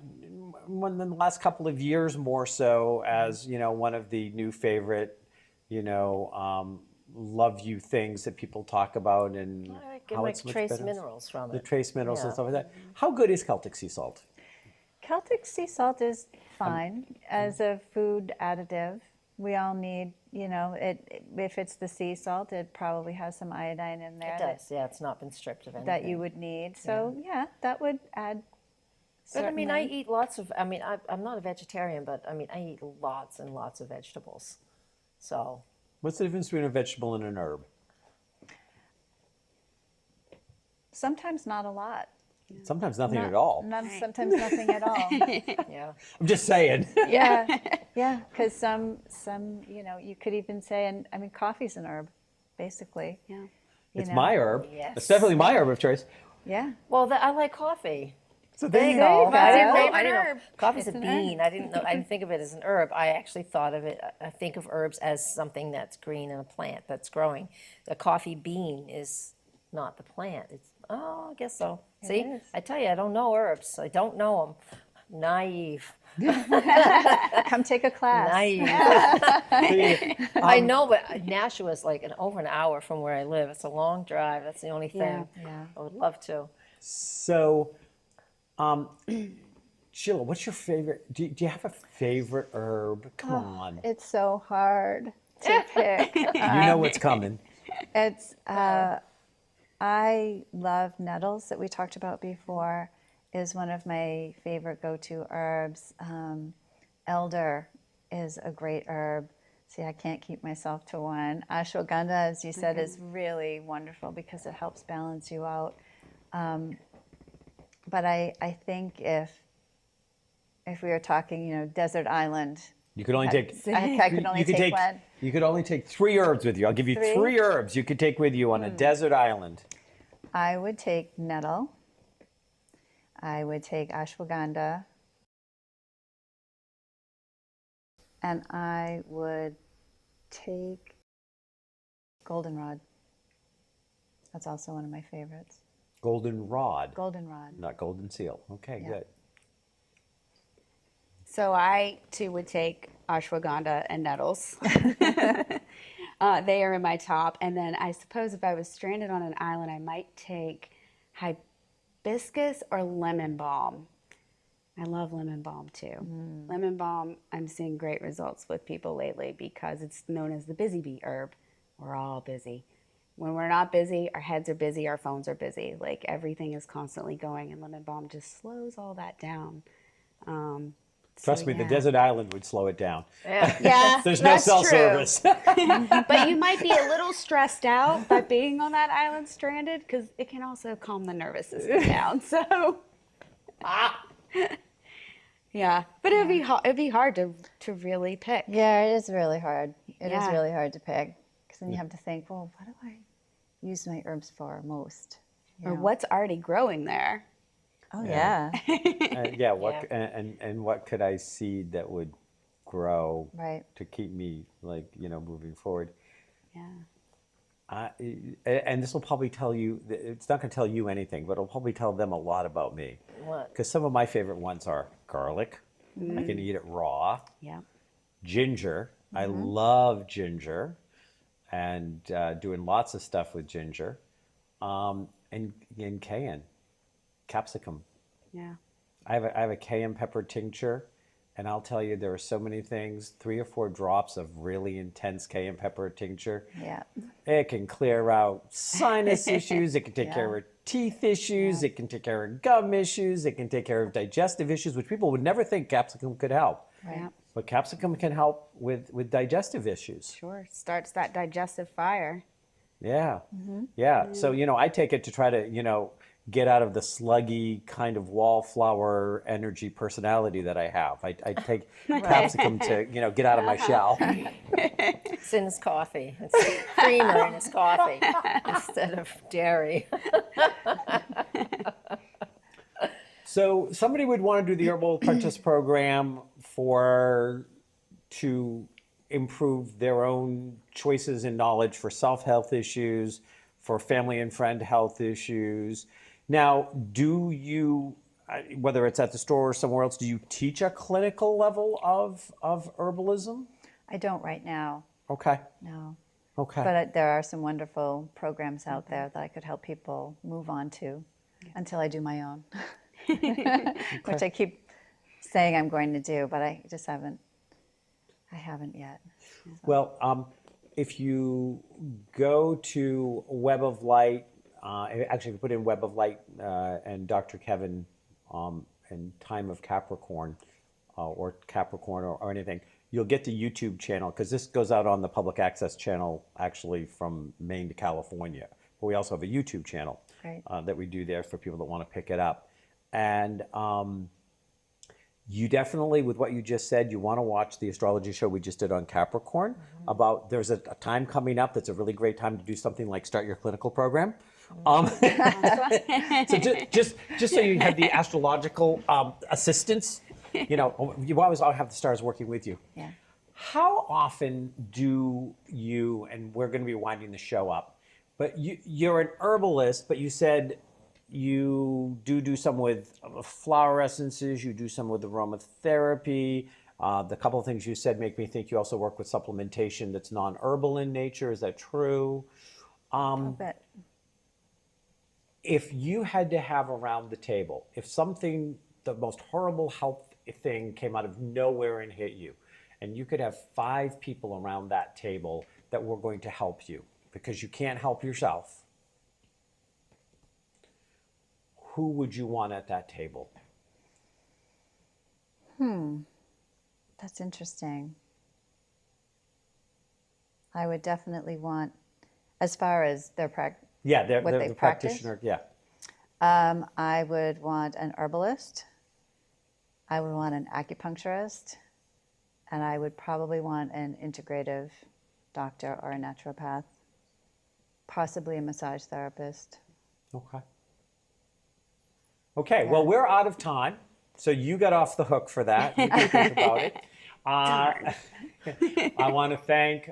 in the last couple of years, more so as, you know, one of the new favorite, you know, love you things that people talk about, and I get how my it's much trace better. minerals from The it. trace minerals and Yeah. stuff like that. How good is Celtic sea salt? Celtic sea salt is fine as a food additive. We all need, you know, if it's the sea salt, it probably has some iodine in there It does. Yeah, it's not been stripped of anything. that you would need. So yeah, that would add. But I mean, I certainly. eat lots of. I mean, I'm not a vegetarian, but I mean, I eat lots and lots of vegetables. So What's the difference between a vegetable and an herb? Sometimes not a lot. Sometimes nothing Not- at all. Sometimes nothing at all. yeah, I'm just saying. Yeah, yeah. Because some, you know, you could even say, and I mean, coffee's an herb, basically. Yeah. you It's know. my herb. Yes. It's definitely my herb of choice. Yeah. well, I like coffee. So there you So go. I didn't know. Favorite I didn't know. herb. Coffee's a It's an bean. I didn't know. I didn't think of it as an herb. I actually thought of it. I think of herbs as something that's green and a plant that's growing. The coffee bean is not the plant. It's I guess so. See, is. I tell you, I don't know herbs. I don't know them. Naive. Come take a class. Naive. I know, but Nashua is like over an hour from where I live. It's a long drive. That's the only thing. Yeah. I would love to. So, Sheilagh, what's your favorite? Do you have a favorite herb? Come on. It's so hard. to pick. You know what's coming. It's I love nettles that we talked about before. Is one of my favorite go-to herbs. Elder is a great herb. See, I can't keep myself to one. Ashwagandha, as you said, is really wonderful because it helps balance you out. But I think if we were talking, desert island, You could only take. I could only you could take one. You could only take 3 herbs with you. I'll give you 3 herbs you could take with you on a desert island. I would take nettle. I would take ashwagandha. And I would take goldenrod. That's also one of my favorites. Goldenrod, Goldenrod. not golden seal. Okay, Yeah. good. So I too would take ashwagandha and nettles. They are in my top. And then I suppose if I was stranded on an island, I might take hibiscus or lemon balm. I love lemon balm too. Lemon balm, I'm seeing great results with people lately because it's known as the busy bee herb. We're all busy. When we're not busy, our heads are busy, our phones are busy. Like everything is constantly going, and lemon balm just slows all that down. Trust me, the desert island would slow it down. Yeah, There's no that's cell true. service. But you might be a little stressed out by being on that island stranded because it can also calm the nervous system down. So, yeah, but it'd be hard to really pick. Yeah, it is really hard. It is Yeah. really hard to pick because then you have to think, well, what do I use my herbs for most? Or what's already growing there. Oh yeah, Yeah, and what could I seed that would grow right. to keep me moving forward? Yeah. And this will probably tell you, it's not going to tell you anything, but it'll probably tell them a lot about me. What? Because some of my favorite ones are garlic. I can eat it raw. Yeah. Ginger. I love ginger and doing lots of stuff with ginger. And cayenne, capsicum. Yeah. I have a cayenne pepper tincture. And I'll tell you, there are so many things, 3 or 4 drops of really intense cayenne pepper tincture. Yeah. It can clear out sinus issues. It can take care of teeth issues. It can take care of gum issues. It can take care of digestive issues, which people would never think capsicum could help. Right. But capsicum can help with digestive issues. Sure. Starts that digestive fire. Yeah. Yeah. So, I take it to try to, get out of the sluggy kind of wallflower energy personality that I have. I take capsicum to, get out of my shell. It's in his coffee. It's creamer in his coffee instead of dairy. So somebody would want to do the Herbal Apprentice program to improve their own choices and knowledge for self-health issues, for family and friend health issues. Now, do you, whether it's at the store or somewhere else, do you teach a clinical level of herbalism? I don't right now. Okay. No. Okay. But there are some wonderful programs out there that I could help people move on to until I do my own, which I keep saying I'm going to do, but I just haven't. I haven't yet. Well, if you go to Web of Light, actually, if you put in Web of Light and Dr. Kevin and Time of Capricorn or Capricorn or anything, you'll get the YouTube channel because this goes out on the public access channel actually from Maine to California. But we also have a YouTube channel that we do there for people that want to pick it up. And you definitely, with what you just said, you want to watch the astrology show we just did on Capricorn about there's a time coming up that's a really great time to do something like start your clinical program. So just so you have the astrological assistance, you always have the stars working with you. Yeah. How often do you, and we're going to be winding the show up, but you're an herbalist, but you said you do some with flower essences, you do some with aromatherapy. The couple of things you said make me think you also work with supplementation that's non-herbal in nature. Is that true? A bit. If you had to have around the table, if the most horrible health thing came out of nowhere and hit you, and you could have 5 people around that table that were going to help you because you can't help yourself, who would you want at that table? That's interesting. I would definitely want, as far as their Yeah, what they the practice? practitioner, yeah. I would want an herbalist. I would want an acupuncturist. And I would probably want an integrative doctor or a naturopath, possibly a massage therapist. Okay. Okay, well, we're out of time, so you got off the hook for that. You can think about it. I want to thank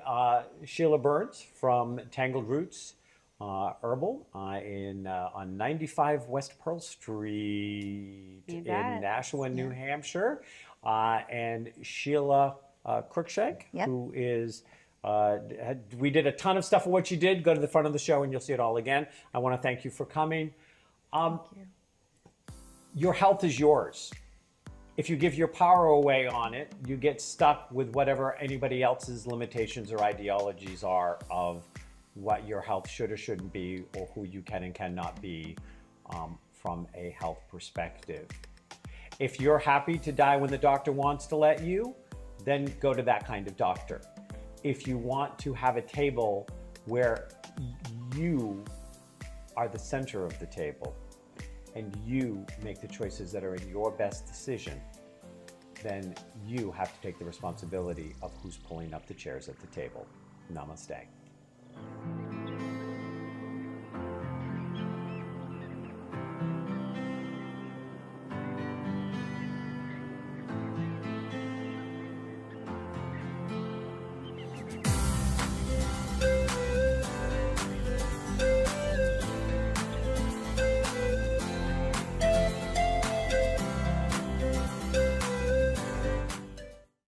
Sheila Burns from Tangled Roots Herbal on 95 West Pearl Street You in bet. Nashua, New Hampshire, and Sheilagh Cruickshank, Yep. who is. We did a ton of stuff of what you did. Go to the front of the show and you'll see it all again. I want to thank you for coming. Thank you. Your health is yours. If you give your power away on it, you get stuck with whatever anybody else's limitations or ideologies are of what your health should or shouldn't be, or who you can and cannot be from a health perspective. If you're happy to die when the doctor wants to let you, then go to that kind of doctor. If you want to have a table where you are the center of the table and you make the choices that are in your best decision, then you have to take the responsibility of who's pulling up the chairs at the table. Namaste.